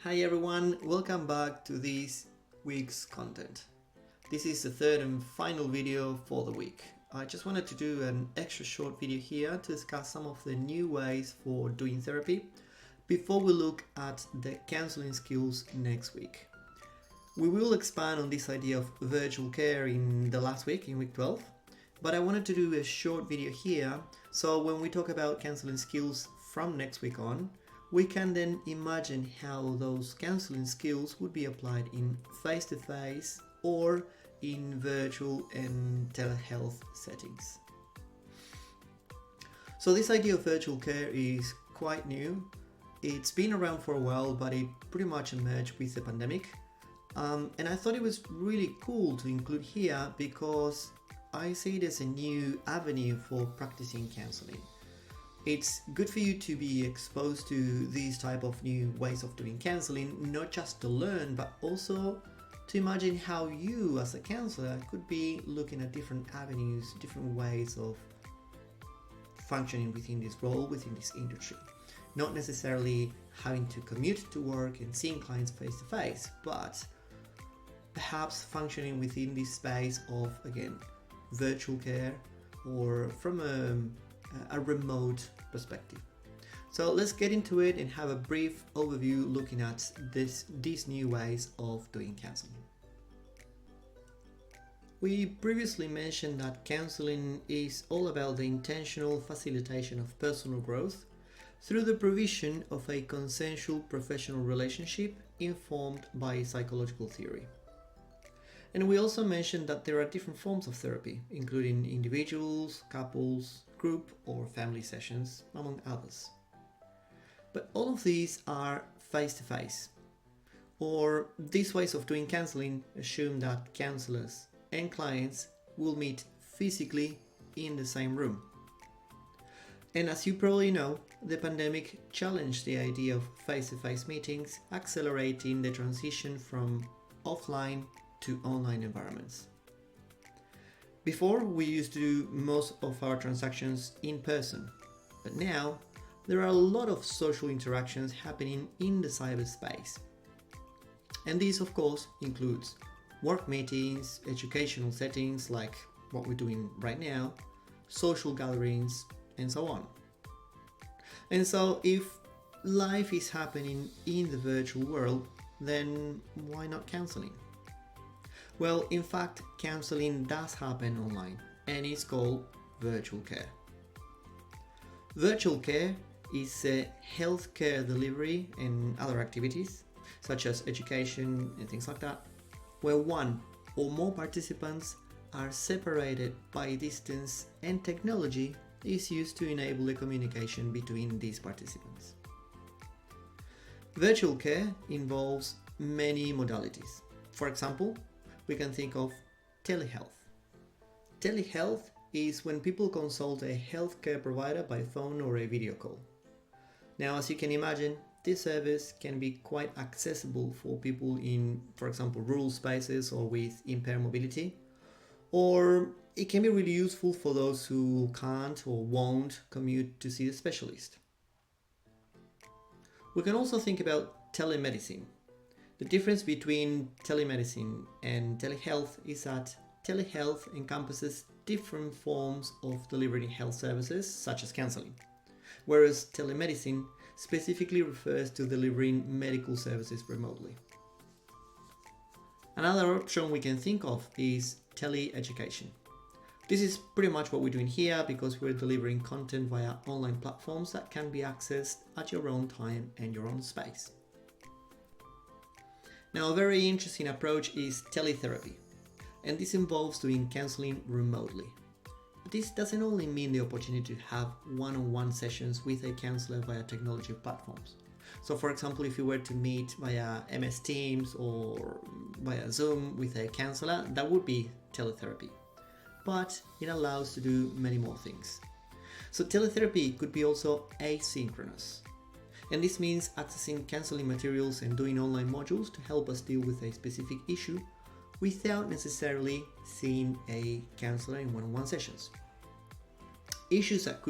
Hi everyone, welcome back to this week's content. This is the third and final video for the week. I just wanted to do an extra short video here to discuss some of the new ways for doing therapy before we look at the counseling skills next week. We will expand on this idea of virtual care in the last week, in week 12, but I wanted to do a short video here so when we talk about counseling skills from next week on, we can then imagine how those counseling skills would be applied in face-to-face or in virtual and telehealth settings. So this idea of virtual care is quite new. It's been around for a while, but it pretty much emerged with the pandemic. And I thought it was really cool to include here because I see it as a new avenue for practicing counseling. It's good for you to be exposed to these type of new ways of doing counseling, not just to learn, but also to imagine how you as a counselor could be looking at different avenues, different ways of functioning within this role, within this industry. Not necessarily having to commute to work and seeing clients face to face, but perhaps functioning within this space of, again, virtual care or from a remote perspective. So let's get into it and have a brief overview looking at these new ways of doing counseling. We previously mentioned that counseling is all about the intentional facilitation of personal growth through the provision of a consensual professional relationship informed by psychological theory. And we also mentioned that there are different forms of therapy, including individuals, couples, group or family sessions, among others. But all of these are face-to-face, or these ways of doing counseling assume that counselors and clients will meet physically in the same room. And as you probably know, the pandemic challenged the idea of face-to-face meetings, accelerating the transition from offline to online environments. Before, we used to do most of our transactions in person, but now there are a lot of social interactions happening in the cyberspace. And this, of course, includes work meetings, educational settings like what we're doing right now, social gatherings, and so on. And so if life is happening in the virtual world, then why not counseling? Well, in fact, counseling does happen online and it's called virtual care. Virtual care is healthcare delivery and other activities, such as education and things like that, where one or more participants are separated by distance and technology is used to enable the communication between these participants. Virtual care involves many modalities. For example, we can think of telehealth. Telehealth is when people consult a healthcare provider by phone or a video call. Now, as you can imagine, this service can be quite accessible for people in, for example, rural spaces or with impaired mobility, or it can be really useful for those who can't or won't commute to see a specialist. We can also think about telemedicine. The difference between telemedicine and telehealth is that telehealth encompasses different forms of delivering health services, such as counseling, whereas telemedicine specifically refers to delivering medical services remotely. Another option we can think of is tele-education. This is pretty much what we're doing here because we're delivering content via online platforms that can be accessed at your own time and your own space. Now, a very interesting approach is teletherapy, and this involves doing counseling remotely. But this doesn't only mean the opportunity to have one-on-one sessions with a counselor via technology platforms. So for example, if you were to meet via MS Teams or via Zoom with a counselor, that would be teletherapy. But it allows to do many more things. So teletherapy could be also asynchronous. And this means accessing counseling materials and doing online modules to help us deal with a specific issue without necessarily seeing a counselor in one-on-one sessions. Issues that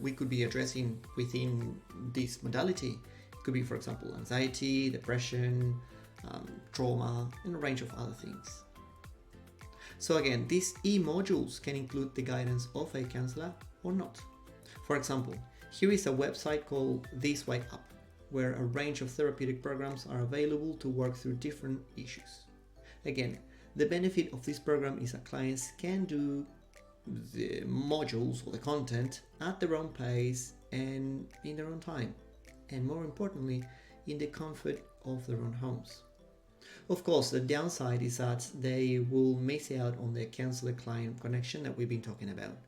we could be addressing within this modality Could be, for example, anxiety, depression, trauma, and a range of other things. So again, these e-modules can include the guidance of a counselor or not. For example, here is a website called 𝓃𝒶𝑜𝓈, where a range of therapeutic programs are available to work through different issues. Again, the benefit of this program is that clients can do the modules or the content at their own pace and in their own time, and more importantly, in the comfort of their own homes. Of course, the downside is that they will miss out on the counselor-client connection that we've been talking about.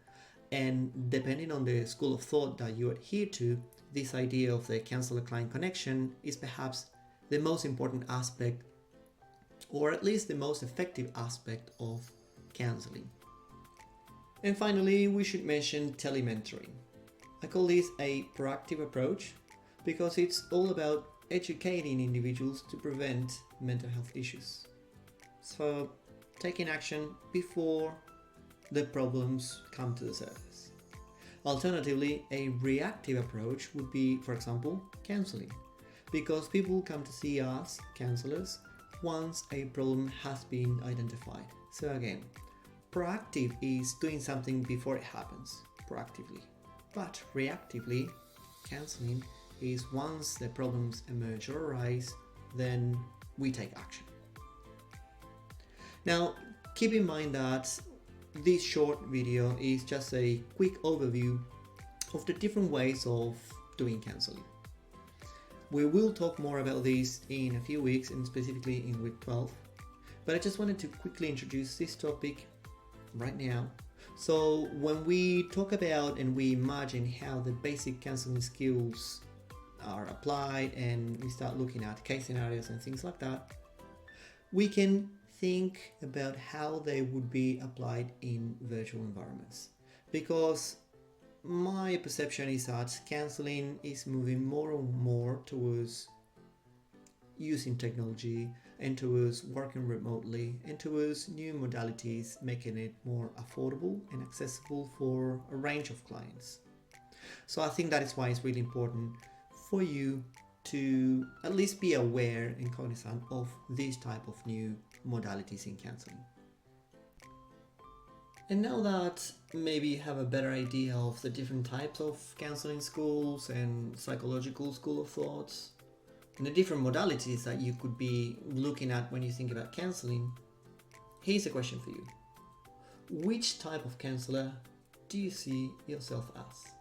And depending on the school of thought that you adhere to, this idea of the counselor-client connection is perhaps the most important aspect, or at least the most effective aspect of counseling. And finally, we should mention telementoring. I call this a proactive approach because it's all about educating individuals to prevent mental health issues. So, taking action before the problems come to the surface. Alternatively, a reactive approach would be, for example, counseling, because people come to see us, counselors, once a problem has been identified. So again, proactive is doing something before it happens, proactively. But reactively, counseling is once the problems emerge or arise, then we take action. Now, keep in mind that this short video is just a quick overview of the different ways of doing counseling. We will talk more about this in a few weeks, and specifically in week 12, but I just wanted to quickly introduce this topic right now. So when we talk about and we imagine how the basic counseling skills are applied and we start looking at case scenarios and things like that, we can think about how they would be applied in virtual environments. Because my perception is that counseling is moving more and more towards using technology and towards working remotely and towards new modalities, making it more affordable and accessible for a range of clients. So I think that is why it's really important for you to at least be aware and cognizant of these type of new modalities in counseling. And now that maybe you have a better idea of the different types of counseling schools and psychological school of thoughts and the different modalities that you could be looking at when you think about counseling, here's a question for you. Which type of counselor do you see yourself as?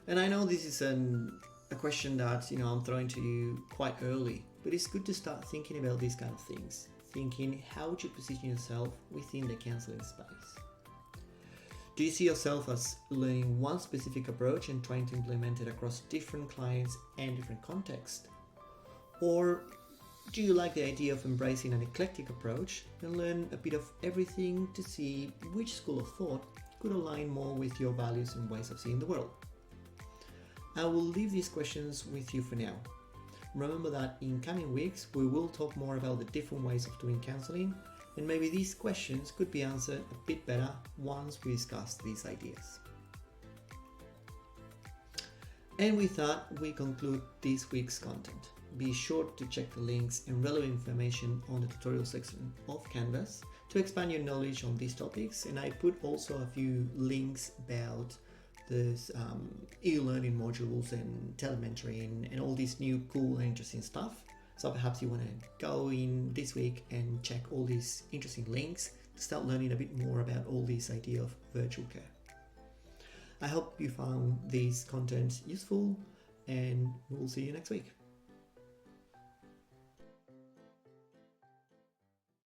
And I know this is a question that I'm throwing to you quite early, but it's good to start thinking about these kind of things. Thinking, how would you position yourself within the counseling space? Do you see yourself as learning one specific approach and trying to implement it across different clients and different contexts? Or do you like the idea of embracing an eclectic approach and learn a bit of everything to see which school of thought could align more with your values and ways of seeing the world? I will leave these questions with you for now. Remember that in coming weeks we will talk more about the different ways of doing counseling, and maybe these questions could be answered a bit better once we discuss these ideas. And with that, we conclude this week's content. Be sure to check the links and relevant information on the tutorial section of Canvas to expand your knowledge on these topics, and I put also a few links about this e-learning modules and telementoring and all this new cool and interesting stuff. So perhaps you want to go in this week and check all these interesting links to start learning a bit more about all this idea of virtual care. I hope you found this content useful, and we'll see you next week.